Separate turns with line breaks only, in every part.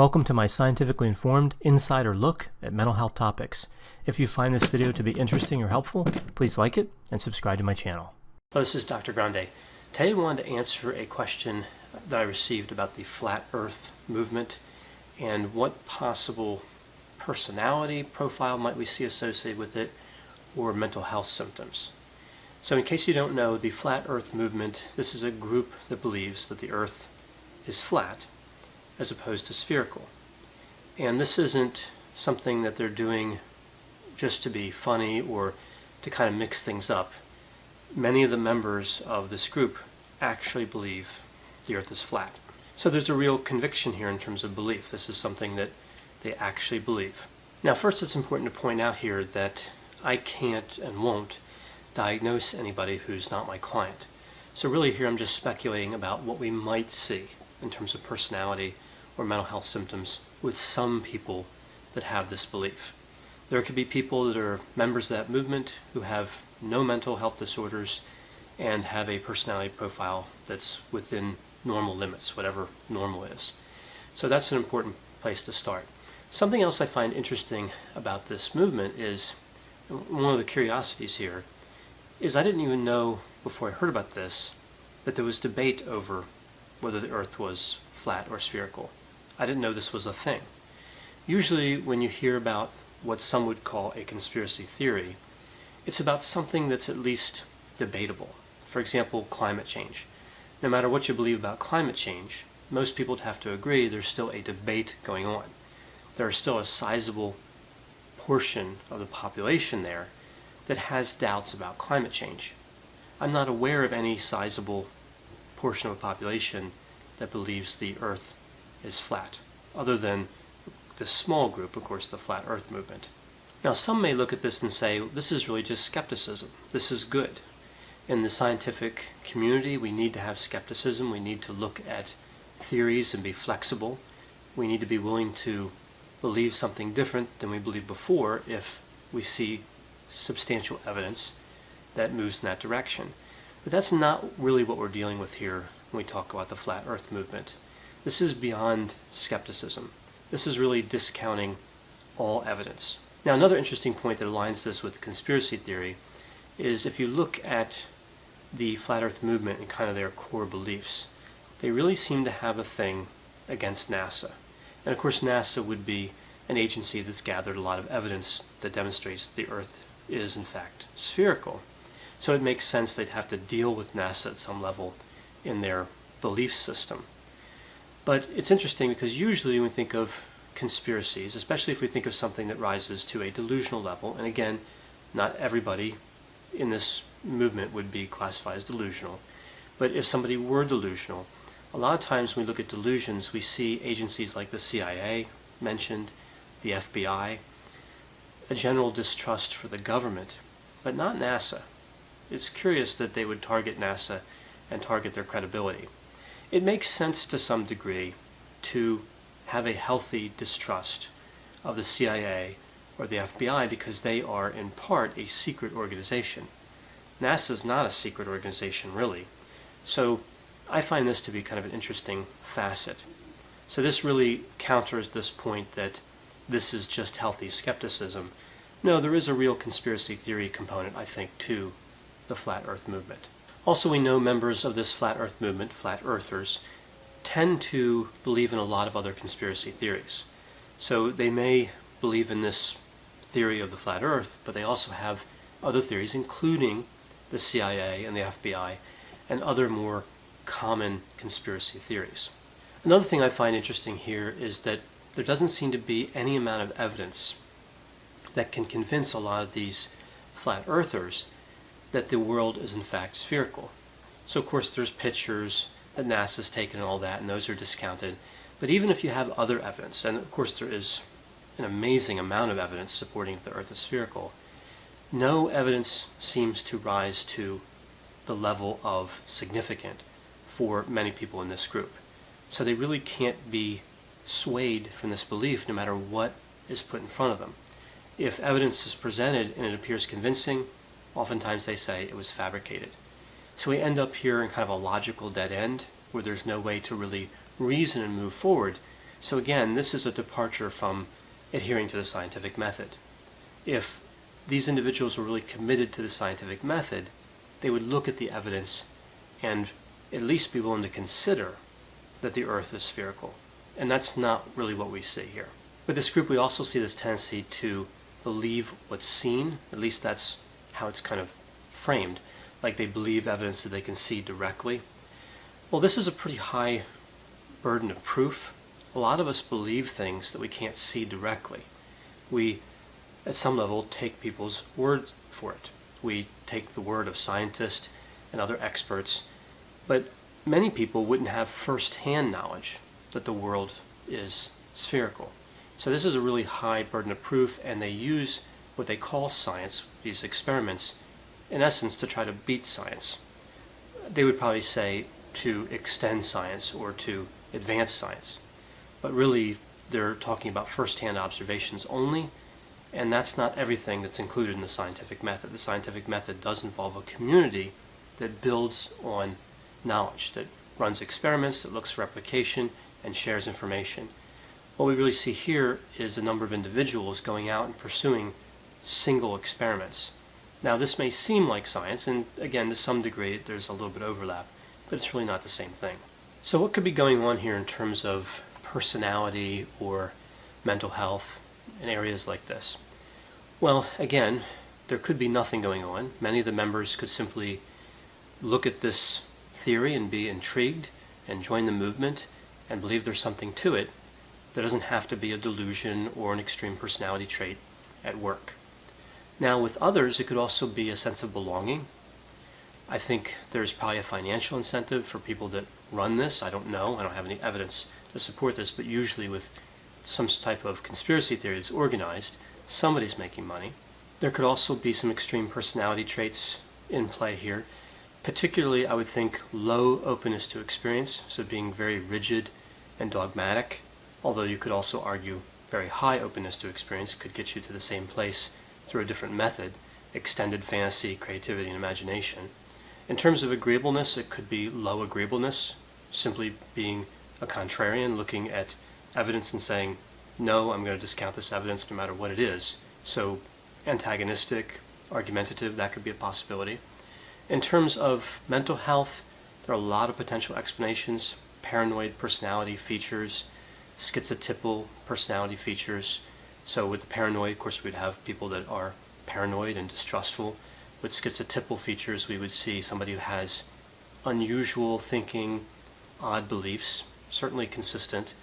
Welcome to my scientifically informed insider look at mental health topics. If you find this video to be interesting or helpful, please like it and subscribe to my channel. Hello, this is Dr. Grande. Today I wanted to answer a question that I received about the flat earth movement and what possible personality profile might we see associated with it or mental health symptoms. So in case you don't know, the flat earth movement, this is a group that believes that the earth is flat as opposed to spherical. And this isn't something that they're doing just to be funny or to kind of mix things up. Many of the members of this group actually believe the earth is flat. So there's a real conviction here in terms of belief. This is something that they actually believe. Now first, it's important to point out here that I can't and won't diagnose anybody who's not my client. So really here I'm just speculating about what we might see in terms of personality or mental health symptoms with some people that have this belief. There could be people that are members of that movement who have no mental health disorders and have a personality profile that's within normal limits, whatever normal is. So that's an important place to start. Something else I find interesting about this movement is, one of the curiosities here, is I didn't even know before I heard about this that there was debate over whether the earth was flat or spherical. I didn't know this was a thing. Usually when you hear about what some would call a conspiracy theory, it's about something that's at least debatable. For example, climate change. No matter what you believe about climate change, most people would have to agree there's still a debate going on. There is still a sizable portion of the population there that has doubts about climate change. I'm not aware of any sizable portion of the population that believes the earth is flat, other than this small group, of course, the flat earth movement. Now some may look at this and say, this is really just skepticism. This is good. In the scientific community, we need to have skepticism. We need to look at theories and be flexible. We need to be willing to believe something different than we believed before if we see substantial evidence that moves in that direction. But that's not really what we're dealing with here when we talk about the flat earth movement. This is beyond skepticism. This is really discounting all evidence. Now another interesting point that aligns this with conspiracy theory is if you look at the flat earth movement and kind of their core beliefs, they really seem to have a thing against NASA. And of course NASA would be an agency that's gathered a lot of evidence that demonstrates the earth is in fact spherical. So it makes sense they'd have to deal with NASA at some level in their belief system. But it's interesting because usually when we think of conspiracies, especially if we think of something that rises to a delusional level, and again, not everybody in this movement would be classified as delusional, but if somebody were delusional, a lot of times when we look at delusions, we see agencies like the CIA mentioned, the FBI, a general distrust for the government, but not NASA. It's curious that they would target NASA and target their credibility. It makes sense to some degree to have a healthy distrust of the CIA or the FBI because they are in part a secret organization. NASA is not a secret organization really. So I find this to be kind of an interesting facet. So this really counters this point that this is just healthy skepticism. No, there is a real conspiracy theory component, I think, to the flat earth movement. Also, we know members of this flat earth movement, flat earthers, tend to believe in a lot of other conspiracy theories. So they may believe in this theory of the flat earth, but they also have other theories, including the CIA and the FBI and other more common conspiracy theories. Another thing I find interesting here is that there doesn't seem to be any amount of evidence that can convince a lot of these flat earthers that the world is in fact spherical. So of course there's pictures that NASA's taken and all that, and those are discounted. But even if you have other evidence, and of course there is an amazing amount of evidence supporting that the earth is spherical, no evidence seems to rise to the level of significant for many people in this group. So they really can't be swayed from this belief no matter what is put in front of them. If evidence is presented and it appears convincing, oftentimes they say it was fabricated. So we end up here in kind of a logical dead end where there's no way to really reason and move forward So again, this is a departure from adhering to the scientific method. If these individuals were really committed to the scientific method, they would look at the evidence and at least be willing to consider that the Earth is spherical. And that's not really what we see here. With this group, we also see this tendency to believe what's seen. At least that's how it's kind of framed, like they believe evidence that they can see directly. Well, this is a pretty high burden of proof. A lot of us believe things that we can't see directly. We, at some level, take people's word for it. We take the word of scientists and other experts, but many people wouldn't have first-hand knowledge that the world is spherical. So this is a really high burden of proof, and they use what they call science, these experiments, in essence to try to beat science. They would probably say to extend science or to advance science. But really, they're talking about first-hand observations only, and that's not everything that's included in the scientific method. The scientific method does involve a community that builds on knowledge, that runs experiments, that looks for replication, and shares information. What we really see here is a number of individuals going out and pursuing single experiments. Now, this may seem like science, and again, to some degree, there's a little bit of overlap, but it's really not the same thing. So what could be going on here in terms of personality or mental health in areas like this? Well, again, there could be nothing going on. Many of the members could simply look at this theory and be intrigued and join the movement and believe there's something to it. There doesn't have to be a delusion or an extreme personality trait at work. Now, with others, it could also be a sense of belonging. I think there's probably a financial incentive for people that run this. I don't know. I don't have any evidence to support this, but usually with some type of conspiracy theory that's organized, somebody's making money. There could also be some extreme personality traits in play here. Particularly, I would think low openness to experience, so being very rigid and dogmatic, although you could also argue very high openness to experience could get you to the same place through a different method, extended fantasy, creativity, and imagination. In terms of agreeableness, it could be low agreeableness, simply being a contrarian, looking at evidence and saying, no, I'm going to discount this evidence no matter what it is. So antagonistic, argumentative, that could be a possibility. In terms of mental health, there are a lot of potential explanations: paranoid personality features, schizotypal personality features. So with the paranoid, of course, we'd have people that are paranoid and distrustful. With schizotypal features, we would see somebody who has unusual thinking, odd beliefs, certainly consistent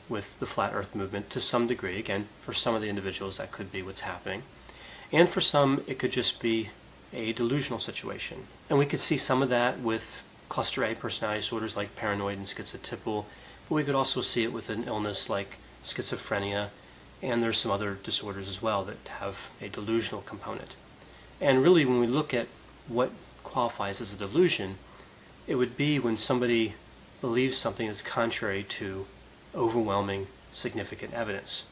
with the flat earth movement to some degree. Again, for some of the individuals, that could be what's happening. And for some, it could just be a delusional situation. And we could see some of that with cluster A personality disorders like paranoid and schizotypal, but we could also see it with an illness like schizophrenia, and there's some other disorders as well that have a delusional component. And really, when we look at what qualifies as a delusion, it would be when somebody believes something that's contrary to overwhelming, significant evidence.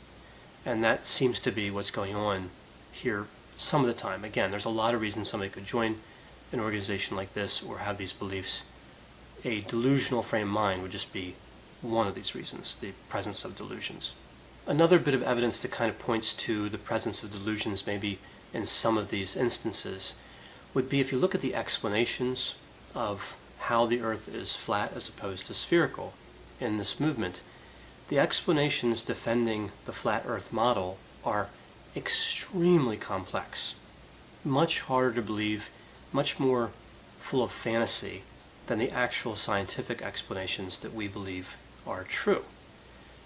And that seems to be what's going on here some of the time. Again, there's a lot of reasons somebody could join an organization like this or have these beliefs. A delusional frame of mind would just be one of these reasons, the presence of delusions. Another bit of evidence that kind of points to the presence of delusions maybe in some of these instances would be if you look at the explanations of how the Earth is flat as opposed to spherical in this movement. The explanations defending the flat Earth model are extremely complex, much harder to believe, much more full of fantasy than the actual scientific explanations that we believe are true.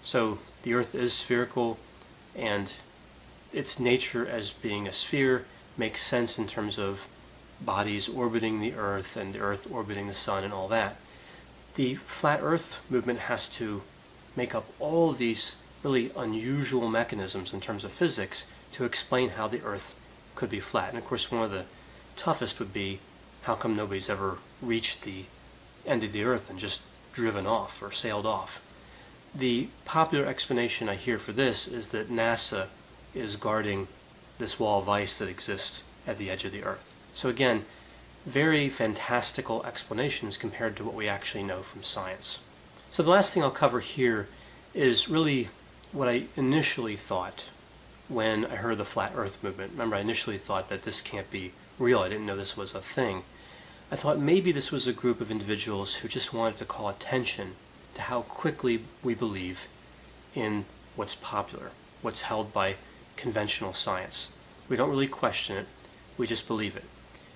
So the Earth is spherical, and its nature as being a sphere makes sense in terms of bodies orbiting the Earth and the Earth orbiting the Sun and all that. The flat Earth movement has to make up all of these really unusual mechanisms in terms of physics to explain how the Earth could be flat. And of course, one of the toughest would be, how come nobody's ever reached the end of the Earth and just driven off or sailed off? The popular explanation I hear for this is that NASA is guarding this wall of ice that exists at the edge of the Earth. So again, very fantastical explanations compared to what we actually know from science. So the last thing I'll cover here is really what I initially thought when I heard the flat earth movement. Remember, I initially thought that this can't be real. I didn't know this was a thing. I thought maybe this was a group of individuals who just wanted to call attention to how quickly we believe in what's popular, what's held by conventional science. We don't really question it, we just believe it.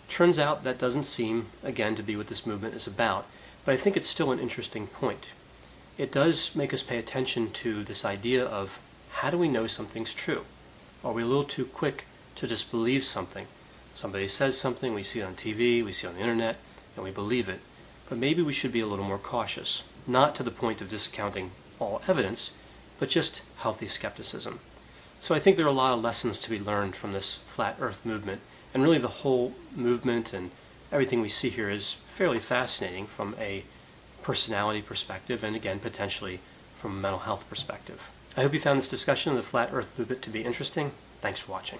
Turns out that doesn't seem, again, to be what this movement is about, but I think it's still an interesting point. It does make us pay attention to this idea of how do we know something's true? Are we a little too quick to just believe something? Somebody says something, we see it on TV, we see it on the internet, and we believe it. But maybe we should be a little more cautious, not to the point of discounting all evidence, but just healthy skepticism. So I think there are a lot of lessons to be learned from this flat earth movement, and really the whole movement and everything we see here is fairly fascinating from a personality perspective, and again, potentially from a mental health perspective. I hope you found this discussion of the flat earth movement to be interesting. Thanks for watching.